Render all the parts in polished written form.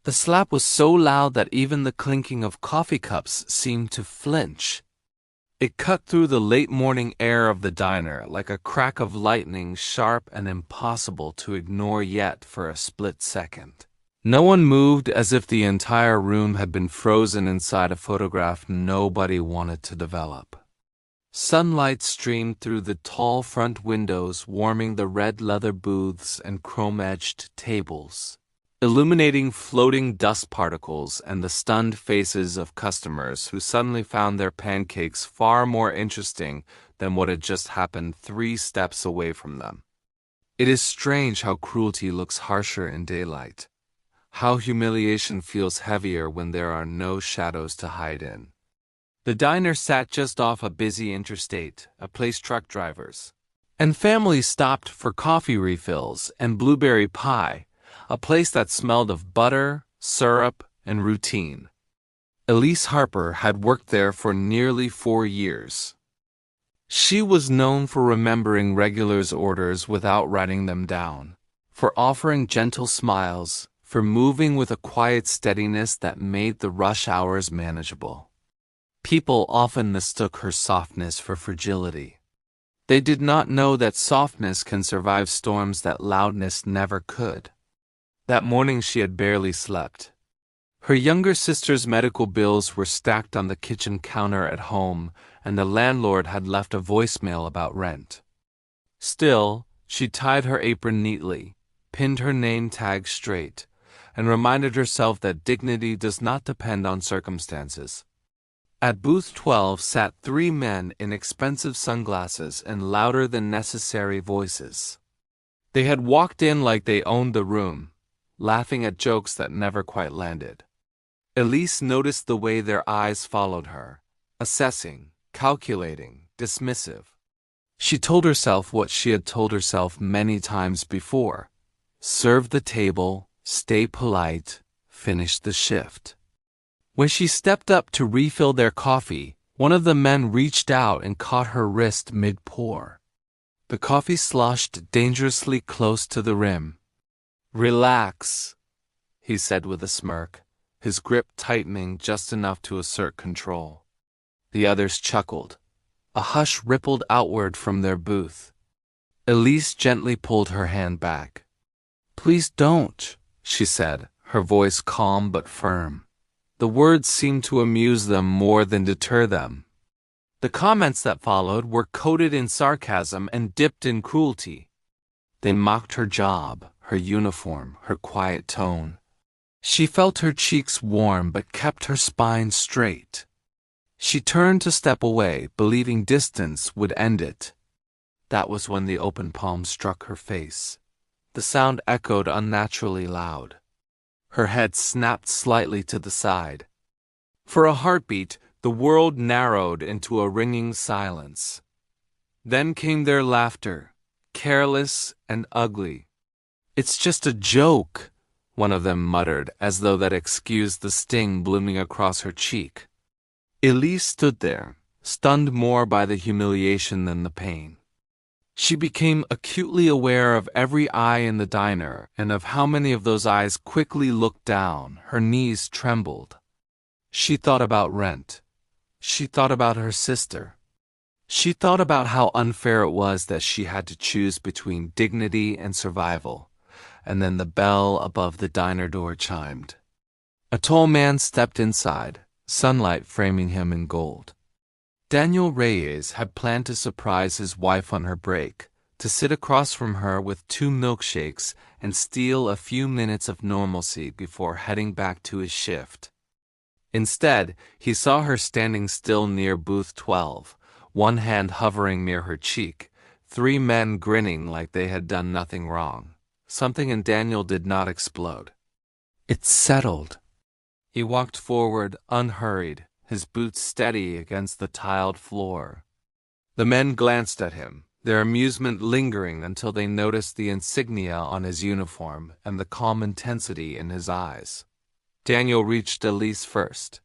The slap was so loud that even the clinking of coffee cups seemed to flinch. It cut through the late-morning air of the diner like a crack of lightning, sharp and impossible to ignore yet for a split second. No one moved, as if the entire room had been frozen inside a photograph nobody wanted to develop. Sunlight streamed through the tall front windows, warming the red leather booths and chrome-edged tables, illuminating floating dust particles and the stunned faces of customers who suddenly found their pancakes far more interesting than what had just happened 3 steps away from them. It is strange how cruelty looks harsher in daylight, how humiliation feels heavier when there are no shadows to hide in. The diner sat just off a busy interstate, a place truck drivers and families stopped for coffee refills and blueberry pie, a place that smelled of butter, syrup, and routine. Elise Harper had worked there for nearly 4 years. She was known for remembering regulars' orders without writing them down, for offering gentle smiles, for moving with a quiet steadiness that made the rush hours manageable. People often mistook her softness for fragility. They did not know that softness can survive storms that loudness never could. That morning she had barely slept. Her younger sister's medical bills were stacked on the kitchen counter at home, and the landlord had left a voicemail about rent. Still, she tied her apron neatly, pinned her name tag straight, and reminded herself that dignity does not depend on circumstances. At booth 12 sat 3 men in expensive sunglasses and louder-than-necessary voices. They had walked in like they owned the room, laughing at jokes that never quite landed. Elise noticed the way their eyes followed her, assessing, calculating, dismissive. She told herself what she had told herself many times before: serve the table, stay polite, finish the shift. When she stepped up to refill their coffee, one of the men reached out and caught her wrist mid-pour. The coffee sloshed dangerously close to the rim. "Relax," he said with a smirk, his grip tightening just enough to assert control. The others chuckled. A hush rippled outward from their booth. Elise gently pulled her hand back. "Please don't," she said, her voice calm but firm. The words seemed to amuse them more than deter them. The comments that followed were coated in sarcasm and dipped in cruelty. They mocked her job, her uniform, her quiet tone. She felt her cheeks warm but kept her spine straight. She turned to step away, believing distance would end it. That was when the open palm struck her face. The sound echoed unnaturally loud. Her head snapped slightly to the side. For a heartbeat, the world narrowed into a ringing silence. Then came their laughter, careless and ugly. "It's just a joke," one of them muttered, as though that excused the sting blooming across her cheek. Elise stood there, stunned more by the humiliation than the pain. She became acutely aware of every eye in the diner and of how many of those eyes quickly looked down. Her knees trembled. She thought about rent. She thought about her sister. She thought about how unfair it was that she had to choose between dignity and survival. And then the bell above the diner door chimed. A tall man stepped inside, sunlight framing him in gold. Daniel Reyes had planned to surprise his wife on her break, to sit across from her with 2 milkshakes and steal a few minutes of normalcy before heading back to his shift. Instead, he saw her standing still near booth 12, one hand hovering near her cheek, 3 men grinning like they had done nothing wrong. Something in Daniel did not explode. It's settled. He walked forward, unhurried, his boots steady against the tiled floor. The men glanced at him, their amusement lingering until they noticed the insignia on his uniform and the calm intensity in his eyes. Daniel reached Elise first.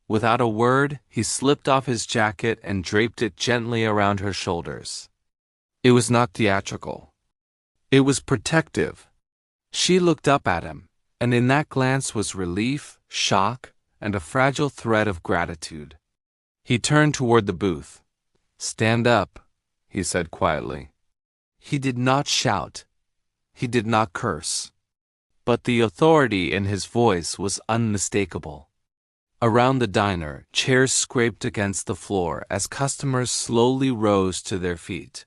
Without a word, he slipped off his jacket and draped it gently around her shoulders. It was not theatrical. It was protective. She looked up at him, and in that glance was relief, shock, and a fragile thread of gratitude. He turned toward the booth. "Stand up," he said quietly. He did not shout. He did not curse. But the authority in his voice was unmistakable. Around the diner, chairs scraped against the floor as customers slowly rose to their feet.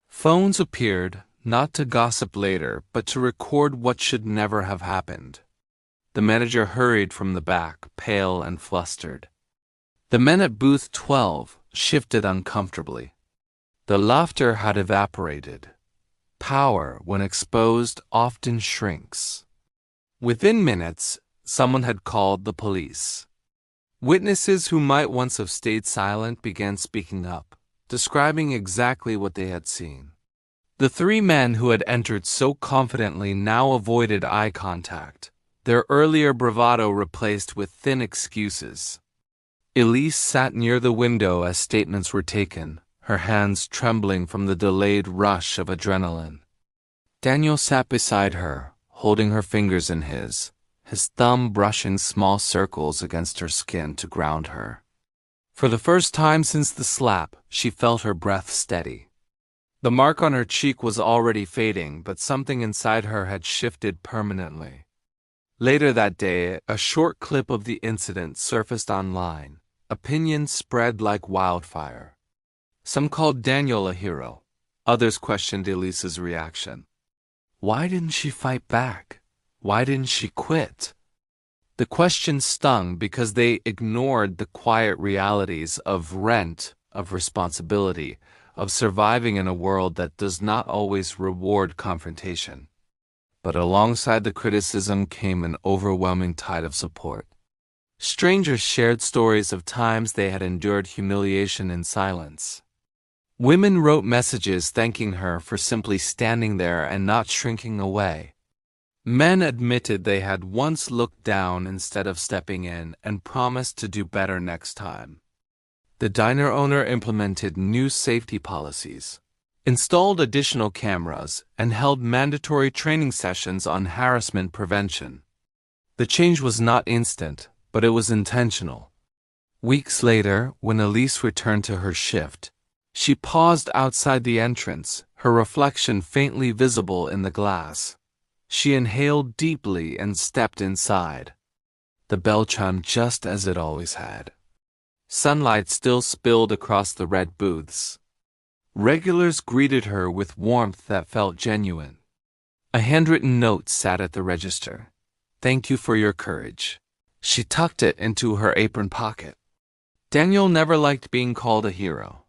Phones appeared, not to gossip later, but to record what should never have happened. The manager hurried from the back, pale and flustered. The men at booth 12 shifted uncomfortably. The laughter had evaporated. Power, when exposed, often shrinks. Within minutes, someone had called the police. Witnesses who might once have stayed silent began speaking up, describing exactly what they had seen. The three men who had entered so confidently now avoided eye contact, their earlier bravado replaced with thin excuses. Elise sat near the window as statements were taken, her hands trembling from the delayed rush of adrenaline. Daniel sat beside her, holding her fingers in his thumb brushing small circles against her skin to ground her. For the first time since the slap, she felt her breath steady. The mark on her cheek was already fading, but something inside her had shifted permanently. Later that day, a short clip of the incident surfaced online. Opinions spread like wildfire. Some called Daniel a hero. Others questioned Elise's reaction. Why didn't she fight back? Why didn't she quit? The questions stung because they ignored the quiet realities of rent, of responsibility, of surviving in a world that does not always reward confrontation. But alongside the criticism came an overwhelming tide of support. Strangers shared stories of times they had endured humiliation in silence. Women wrote messages thanking her for simply standing there and not shrinking away. Men admitted they had once looked down instead of stepping in and promised to do better next time. The diner owner implemented new safety policies, installed additional cameras, and held mandatory training sessions on harassment prevention. The change was not instant, but it was intentional. Weeks later, when Elise returned to her shift, she paused outside the entrance, her reflection faintly visible in the glass. She inhaled deeply and stepped inside. The bell chimed just as it always had. Sunlight still spilled across the red booths. Regulars greeted her with warmth that felt genuine. A handwritten note sat at the register. "Thank you for your courage." She tucked it into her apron pocket. Daniel never liked being called a hero.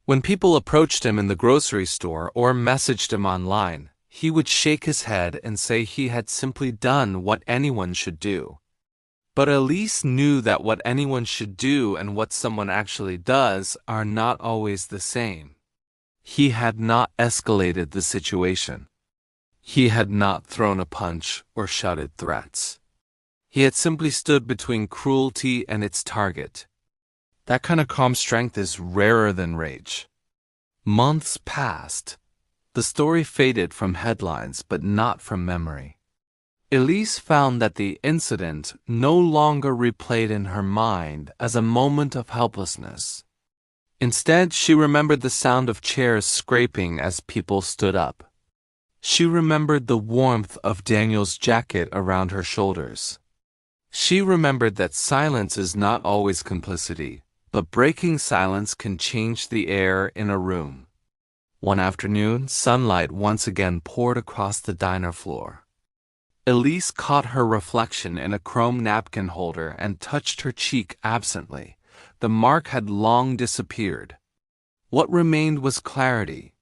When people approached him in the grocery store or messaged him online, he would shake his head and say he had simply done what anyone should do. But Elise knew that what anyone should do and what someone actually does are not always the same. He had not escalated the situation. He had not thrown a punch or shouted threats. He had simply stood between cruelty and its target. That kind of calm strength is rarer than rage. Months passed. The story faded from headlines, but not from memory. Elise found that the incident no longer replayed in her mind as a moment of helplessness. Instead, she remembered the sound of chairs scraping as people stood up. She remembered the warmth of Daniel's jacket around her shoulders. She remembered that silence is not always complicity, but breaking silence can change the air in a room. One afternoon, sunlight once again poured across the diner floor. Elise caught her reflection in a chrome napkin holder and touched her cheek absently. The mark had long disappeared. What remained was clarity.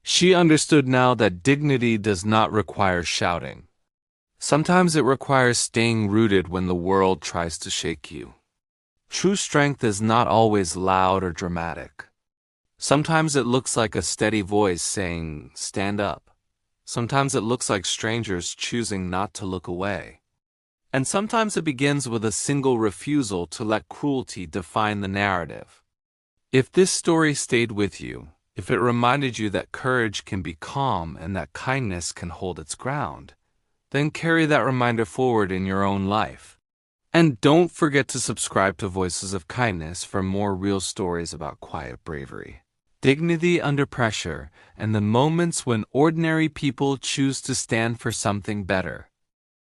She understood now that dignity does not require shouting. Sometimes it requires staying rooted when the world tries to shake you. True strength is not always loud or dramatic. Sometimes it looks like a steady voice saying, "Stand up." Sometimes it looks like strangers choosing not to look away. And sometimes it begins with a single refusal to let cruelty define the narrative. If this story stayed with you, if it reminded you that courage can be calm and that kindness can hold its ground, then carry that reminder forward in your own life. And don't forget to subscribe to Voices of Kindness for more real stories about quiet bravery, dignity under pressure, and the moments when ordinary people choose to stand for something better.